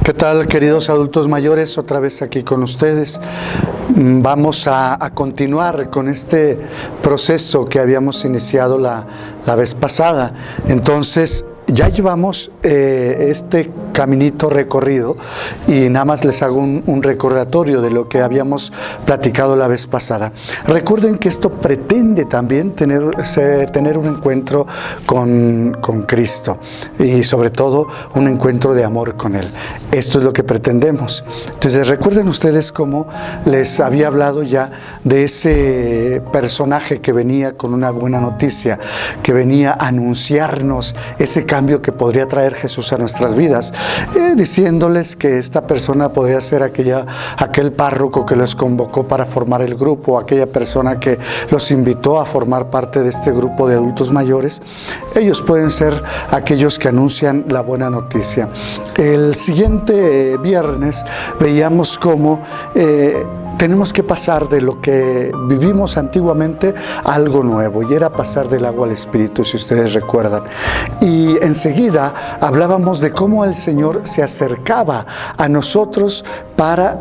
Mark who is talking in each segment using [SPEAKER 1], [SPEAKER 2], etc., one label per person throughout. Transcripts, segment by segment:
[SPEAKER 1] ¿Qué tal, queridos adultos mayores? Otra vez aquí con ustedes. Vamos a continuar con este proceso que habíamos iniciado la vez pasada. Entonces, ya llevamos este caminito recorrido y nada más les hago un recordatorio de lo que habíamos platicado la vez pasada. Recuerden que esto pretende también tener un encuentro con Cristo y sobre todo un encuentro de amor con Él. Esto es lo que pretendemos. Entonces recuerden ustedes cómo les había hablado ya de ese personaje que venía con una buena noticia, que venía a anunciarnos ese cambio que podría traer Jesús a nuestras vidas, diciéndoles que esta persona podría ser aquel párroco que los convocó para formar el grupo, aquella persona que los invitó a formar parte de este grupo de adultos mayores. Ellos pueden ser aquellos que anuncian la buena noticia. El siguiente viernes veíamos cómo tenemos que pasar de lo que vivimos antiguamente a algo nuevo, y era pasar del agua al Espíritu, si ustedes recuerdan. Y enseguida hablábamos de cómo el Señor se acercaba a nosotros para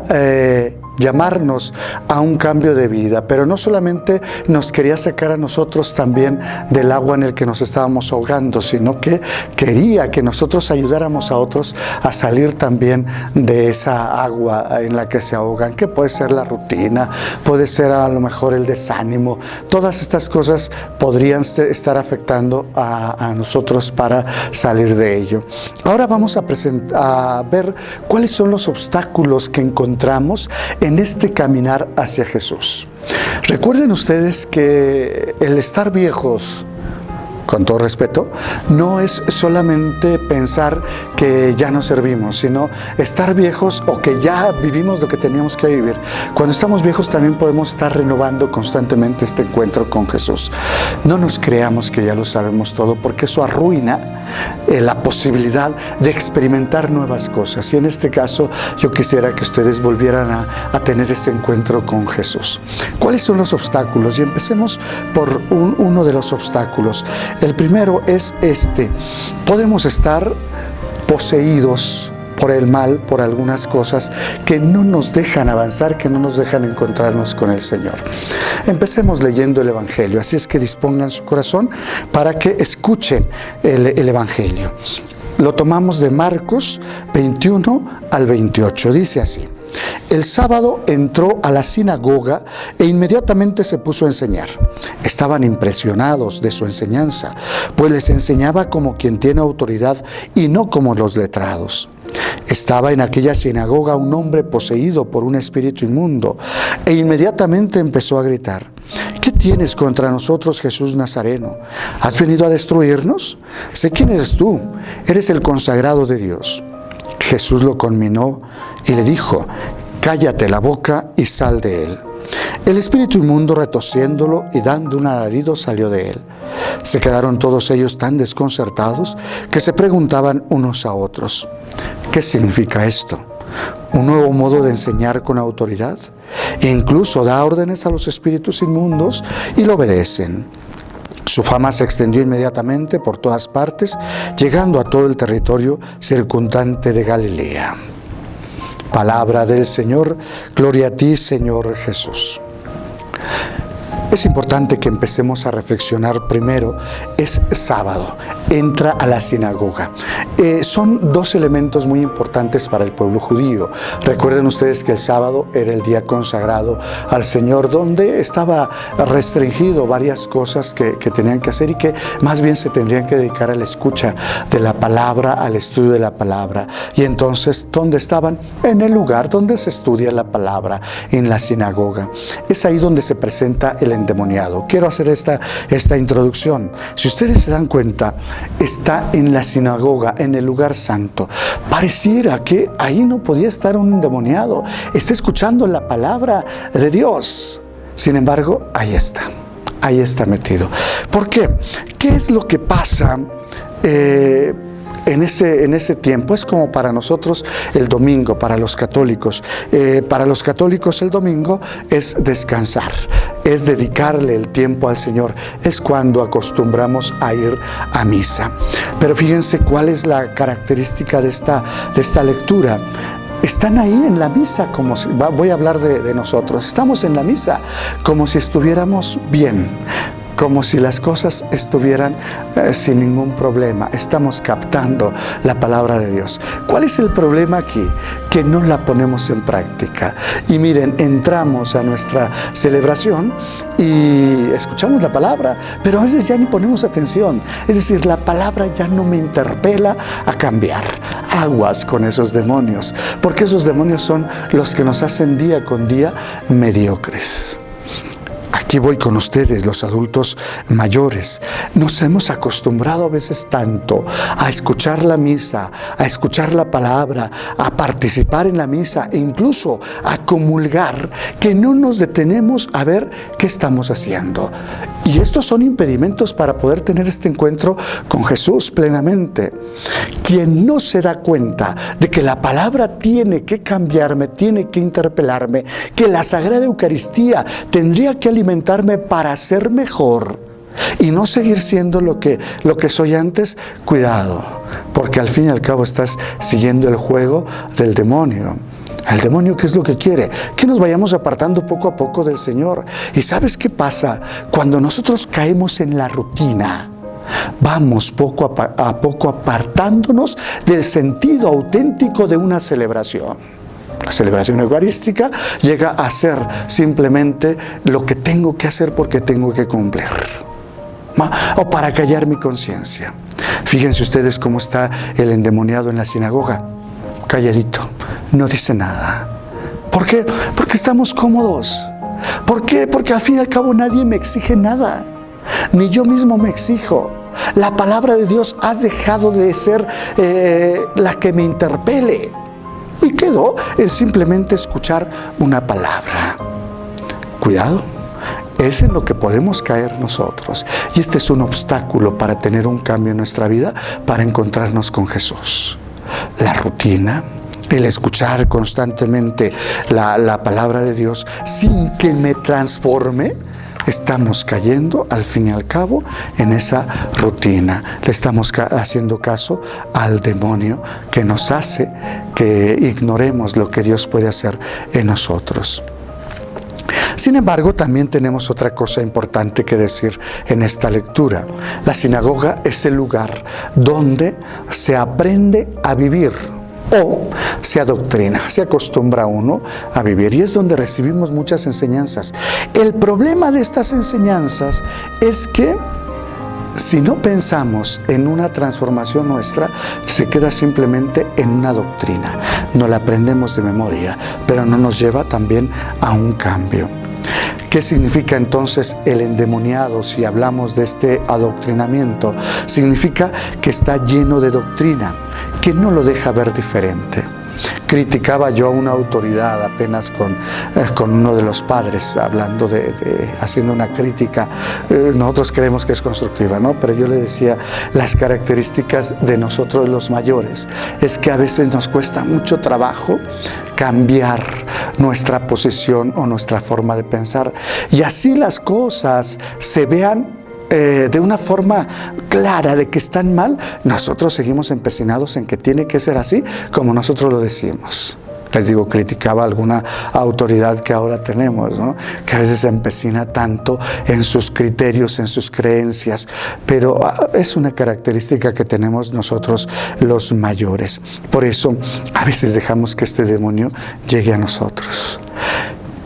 [SPEAKER 1] llamarnos a un cambio de vida, pero no solamente nos quería sacar a nosotros también del agua en el que nos estábamos ahogando, sino que quería que nosotros ayudáramos a otros a salir también de esa agua en la que se ahogan, que puede ser la rutina, puede ser a lo mejor el desánimo. Todas estas cosas podrían estar afectando a nosotros para salir de ello. Ahora vamos a ver cuáles son los obstáculos que encontramos en este caminar hacia Jesús. Recuerden ustedes que el estar viejos, con todo respeto, no es solamente pensar que ya no servimos, sino estar viejos o que ya vivimos lo que teníamos que vivir. Cuando estamos viejos también podemos estar renovando constantemente este encuentro con Jesús. No nos creamos que ya lo sabemos todo, porque eso arruina la posibilidad de experimentar nuevas cosas. Y en este caso yo quisiera que ustedes volvieran a tener ese encuentro con Jesús. ¿Cuáles son los obstáculos? Y empecemos por uno de los obstáculos. El primero es este: podemos estar poseídos por el mal, por algunas cosas que no nos dejan avanzar, que no nos dejan encontrarnos con el Señor. Empecemos leyendo el Evangelio, así es que dispongan su corazón para que escuchen el Evangelio. Lo tomamos de Marcos 21 al 28, dice así: El sábado entró a la sinagoga e inmediatamente se puso a enseñar. Estaban impresionados de su enseñanza, pues les enseñaba como quien tiene autoridad y no como los letrados. Estaba en aquella sinagoga un hombre poseído por un espíritu inmundo, e inmediatamente empezó a gritar: ¿Qué tienes contra nosotros, Jesús Nazareno? ¿Has venido a destruirnos? Sé quién eres tú, eres el consagrado de Dios. Jesús lo conminó y le dijo: cállate la boca y sal de él. El espíritu inmundo, retosiéndolo y dando un alarido, salió de él. Se quedaron todos ellos tan desconcertados que se preguntaban unos a otros: ¿qué significa esto? ¿Un nuevo modo de enseñar con autoridad? E incluso da órdenes a los espíritus inmundos y lo obedecen. Su fama se extendió inmediatamente por todas partes, llegando a todo el territorio circundante de Galilea. Palabra del Señor. Gloria a ti, Señor Jesús. Es importante que empecemos a reflexionar primero. Es sábado, entra a la sinagoga. Son dos elementos muy importantes para el pueblo judío. Recuerden ustedes que el sábado era el día consagrado al Señor, donde estaba restringido varias cosas que tenían que hacer y que más bien se tendrían que dedicar a la escucha de la palabra, al estudio de la palabra. Y entonces, ¿dónde estaban? En el lugar donde se estudia la palabra, en la sinagoga. Es ahí donde se presenta el endemoniado. Quiero hacer esta introducción. Si ustedes se dan cuenta, está en la sinagoga, en el lugar santo. Pareciera que ahí no podía estar un endemoniado. Está escuchando la palabra de Dios. Sin embargo, ahí está metido. ¿Por qué? ¿Qué es lo que pasa en ese tiempo? Es como para nosotros el domingo, para los católicos. Para los católicos el domingo es descansar. es dedicarle el tiempo al Señor, es cuando acostumbramos a ir a misa. Pero fíjense cuál es la característica de esta lectura. Están ahí en la misa, como si, voy a hablar de nosotros, estamos en la misa como si estuviéramos bien, como si las cosas estuvieran sin ningún problema. Estamos captando la palabra de Dios. ¿Cuál es el problema aquí? Que no la ponemos en práctica. Y miren, entramos a nuestra celebración y escuchamos la palabra, pero a veces ya ni ponemos atención. Es decir, la palabra ya no me interpela a cambiar. Aguas con esos demonios, porque esos demonios son los que nos hacen día con día mediocres. Aquí voy con ustedes, los adultos mayores. Nos hemos acostumbrado a veces tanto a escuchar la misa, a escuchar la palabra, a participar en la misa e incluso a comulgar, que no nos detenemos a ver qué estamos haciendo. Y estos son impedimentos para poder tener este encuentro con Jesús plenamente. Quien no se da cuenta de que la palabra tiene que cambiarme, tiene que interpelarme, que la Sagrada Eucaristía tendría que alimentarme para ser mejor y no seguir siendo lo que soy antes, cuidado, porque al fin y al cabo estás siguiendo el juego del demonio. El demonio, ¿qué es lo que quiere? Que nos vayamos apartando poco a poco del Señor. ¿Y sabes qué pasa? Cuando nosotros caemos en la rutina, vamos poco a poco apartándonos del sentido auténtico de una celebración. La celebración eucarística llega a ser simplemente lo que tengo que hacer porque tengo que cumplir, o para callar mi conciencia. Fíjense ustedes cómo está el endemoniado en la sinagoga, calladito, no dice nada. ¿Por qué? Porque estamos cómodos. ¿Por qué? Porque al fin y al cabo nadie me exige nada, ni yo mismo me exijo. La palabra de Dios ha dejado de ser la que me interpele y quedó en simplemente escuchar una palabra. Cuidado, es en lo que podemos caer nosotros, y este es un obstáculo para tener un cambio en nuestra vida, para encontrarnos con Jesús. La rutina, el escuchar constantemente la palabra de Dios sin que me transforme, estamos cayendo al fin y al cabo en esa rutina. Le estamos haciendo caso al demonio que nos hace que ignoremos lo que Dios puede hacer en nosotros. Sin embargo, también tenemos otra cosa importante que decir en esta lectura. La sinagoga es el lugar donde se aprende a vivir o se adoctrina, se acostumbra uno a vivir, y es donde recibimos muchas enseñanzas. El problema de estas enseñanzas es que si no pensamos en una transformación nuestra, se queda simplemente en una doctrina. No la aprendemos de memoria, pero no nos lleva también a un cambio. ¿Qué significa entonces el endemoniado si hablamos de este adoctrinamiento? Significa que está lleno de doctrina, que no lo deja ver diferente. Criticaba yo a una autoridad apenas con uno de los padres, hablando haciendo una crítica. Nosotros creemos que es constructiva, ¿no? Pero yo le decía, las características de nosotros los mayores es que a veces nos cuesta mucho trabajo cambiar nuestra posición o nuestra forma de pensar, y así las cosas se vean de una forma clara de que están mal. Nosotros seguimos empecinados en que tiene que ser así como nosotros lo decimos. Les digo, criticaba a alguna autoridad que ahora tenemos, ¿no? Que a veces se empecina tanto en sus criterios, en sus creencias, pero es una característica que tenemos nosotros los mayores. Por eso a veces dejamos que este demonio llegue a nosotros.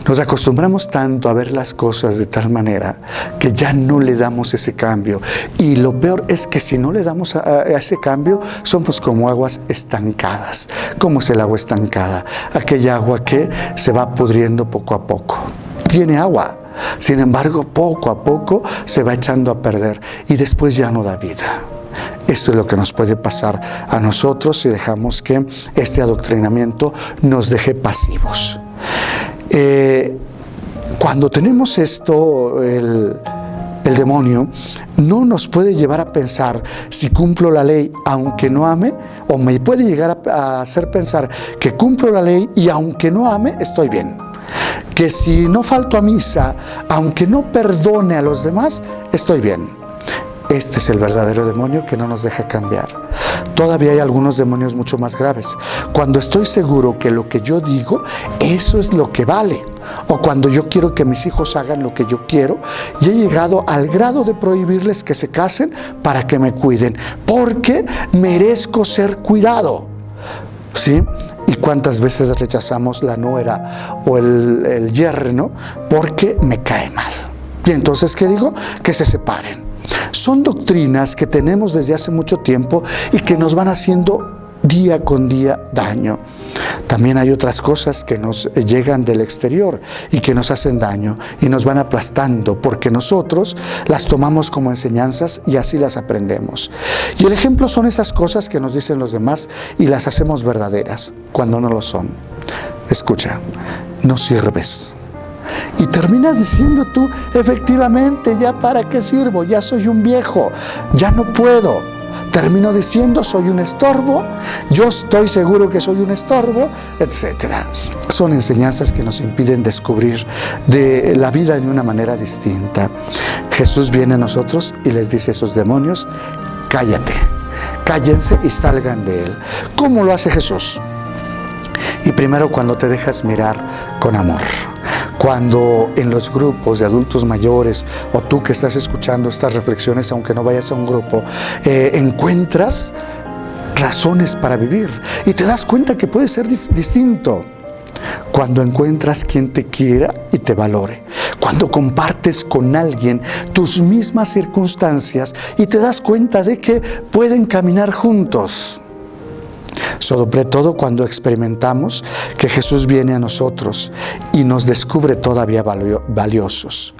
[SPEAKER 1] Nos acostumbramos tanto a ver las cosas de tal manera que ya no le damos ese cambio. Y lo peor es que si no le damos a ese cambio, somos como aguas estancadas. ¿Cómo es el agua estancada? Aquella agua que se va pudriendo poco a poco. Tiene agua, sin embargo, poco a poco se va echando a perder y después ya no da vida. Esto es lo que nos puede pasar a nosotros si dejamos que este adoctrinamiento nos deje pasivos. Cuando tenemos esto, el demonio no nos puede llevar a pensar si cumplo la ley aunque no ame, o me puede llegar a hacer pensar que cumplo la ley y aunque no ame estoy bien. que si no falto a misa, aunque no perdone a los demás, estoy bien. Este es el verdadero demonio que no nos deja cambiar. Todavía hay algunos demonios mucho más graves. Cuando estoy seguro que lo que yo digo, eso es lo que vale. O cuando yo quiero que mis hijos hagan lo que yo quiero y he llegado al grado de prohibirles que se casen para que me cuiden, porque merezco ser cuidado. ¿Sí? ¿Y cuántas veces rechazamos la nuera o el yerno porque me cae mal? Y entonces, ¿qué digo? Que se separen. Son doctrinas que tenemos desde hace mucho tiempo y que nos van haciendo día con día daño. También hay otras cosas que nos llegan del exterior y que nos hacen daño y nos van aplastando porque nosotros las tomamos como enseñanzas y así las aprendemos. Y el ejemplo son esas cosas que nos dicen los demás y las hacemos verdaderas cuando no lo son. Escucha, no sirves. Y terminas diciendo tú, efectivamente, ¿ya para qué sirvo? Ya soy un viejo, ya no puedo. Termino diciendo, soy un estorbo, yo estoy seguro que soy un estorbo, etc. Son enseñanzas que nos impiden descubrir de la vida de una manera distinta. Jesús viene a nosotros y les dice a esos demonios, cállate, cállense y salgan de él. ¿Cómo lo hace Jesús? Y primero, cuando te dejas mirar con amor. Cuando en los grupos de adultos mayores o tú que estás escuchando estas reflexiones, aunque no vayas a un grupo, encuentras razones para vivir y te das cuenta que puede ser distinto. Cuando encuentras quien te quiera y te valore. Cuando compartes con alguien tus mismas circunstancias y te das cuenta de que pueden caminar juntos. Sobre todo cuando experimentamos que Jesús viene a nosotros y nos descubre todavía valiosos.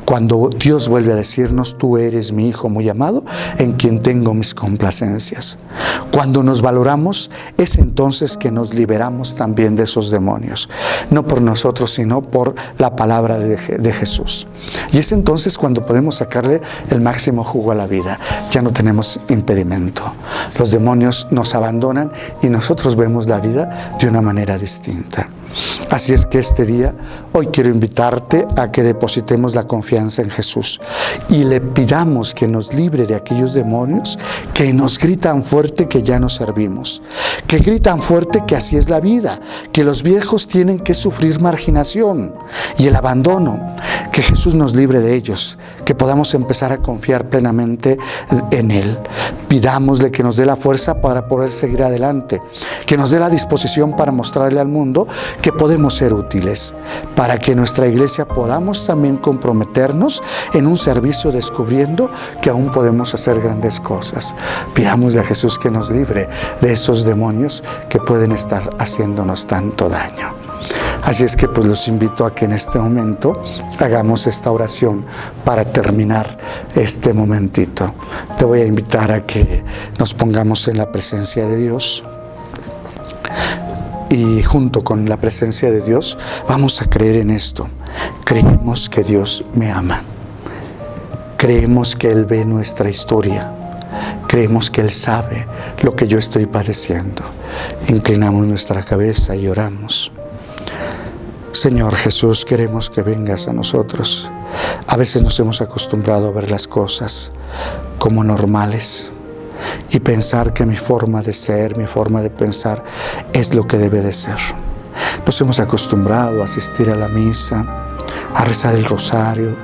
[SPEAKER 1] Cuando Dios vuelve a decirnos, tú eres mi hijo muy amado, en quien tengo mis complacencias. Cuando nos valoramos, es entonces que nos liberamos también de esos demonios. No por nosotros, sino por la palabra de Jesús. Y es entonces cuando podemos sacarle el máximo jugo a la vida. Ya no tenemos impedimento. Los demonios nos abandonan y nosotros vemos la vida de una manera distinta. Así es que este día, hoy quiero invitarte a que depositemos la confianza en Jesús y le pidamos que nos libre de aquellos demonios que nos gritan fuerte que ya no servimos, que gritan fuerte que así es la vida, que los viejos tienen que sufrir marginación y el abandono, que Jesús nos libre de ellos, que podamos empezar a confiar plenamente en Él. Pidámosle que nos dé la fuerza para poder seguir adelante, que nos dé la disposición para mostrarle al mundo que podemos ser útiles, para que nuestra iglesia podamos también comprometernos en un servicio descubriendo que aún podemos hacer grandes cosas. Pidámosle a Jesús que nos libre de esos demonios que pueden estar haciéndonos tanto daño. Así es que pues los invito a que en este momento hagamos esta oración para terminar este momentito. Te voy a invitar a que nos pongamos en la presencia de Dios. Y junto con la presencia de Dios vamos a creer en esto. Creemos que Dios me ama. Creemos que Él ve nuestra historia. Creemos que Él sabe lo que yo estoy padeciendo. Inclinamos nuestra cabeza y oramos. Señor Jesús, queremos que vengas a nosotros. A veces nos hemos acostumbrado a ver las cosas como normales y pensar que mi forma de ser, mi forma de pensar es lo que debe de ser. Nos hemos acostumbrado a asistir a la misa, a rezar el rosario,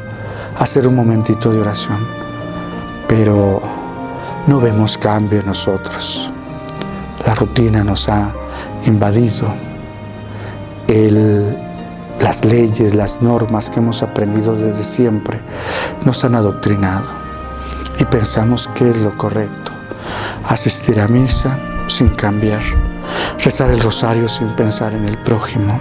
[SPEAKER 1] a hacer un momentito de oración, pero no vemos cambio en nosotros. La rutina nos ha invadido. Las leyes, las normas que hemos aprendido desde siempre nos han adoctrinado y pensamos que es lo correcto. Asistir a misa sin cambiar, rezar el rosario sin pensar en el prójimo,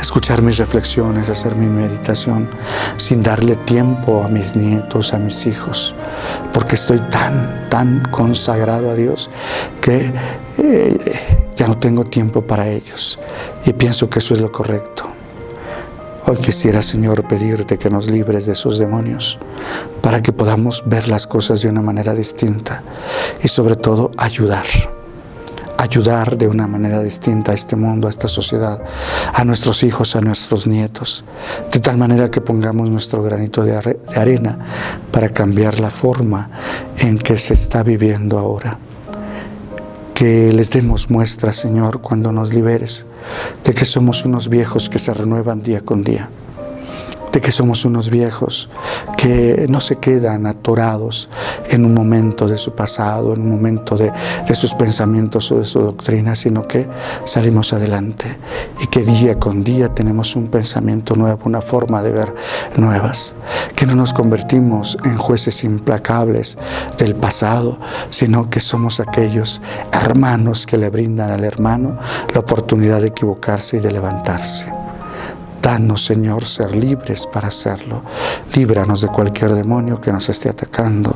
[SPEAKER 1] escuchar mis reflexiones, hacer mi meditación sin darle tiempo a mis nietos, a mis hijos, porque estoy tan consagrado a Dios que ya no tengo tiempo para ellos y pienso que eso es lo correcto. Hoy quisiera, Señor, pedirte que nos libres de esos demonios para que podamos ver las cosas de una manera distinta y sobre todo ayudar ayudar de una manera distinta a este mundo, a esta sociedad, a nuestros hijos, a nuestros nietos, de tal manera que pongamos nuestro granito de arena para cambiar la forma en que se está viviendo ahora. Que les demos muestra, Señor, cuando nos liberes, de que somos unos viejos que se renuevan día con día, de que somos unos viejos que no se quedan atorados en un momento de su pasado, en un momento de sus pensamientos o de su doctrina, sino que salimos adelante y que día con día tenemos un pensamiento nuevo, una forma de ver nuevas, que no nos convertimos en jueces implacables del pasado, sino que somos aquellos hermanos que le brindan al hermano la oportunidad de equivocarse y de levantarse. Danos, Señor, ser libres para hacerlo. Líbranos de cualquier demonio que nos esté atacando.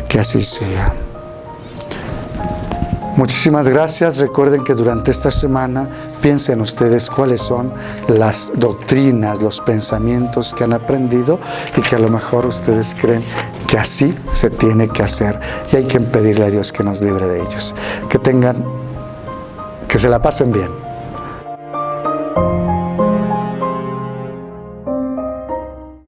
[SPEAKER 1] Que así sea. Muchísimas gracias. Recuerden que durante esta semana piensen ustedes cuáles son las doctrinas, los pensamientos que han aprendido y que a lo mejor ustedes creen que así se tiene que hacer. Y hay que pedirle a Dios que nos libre de ellos. Que se la pasen bien.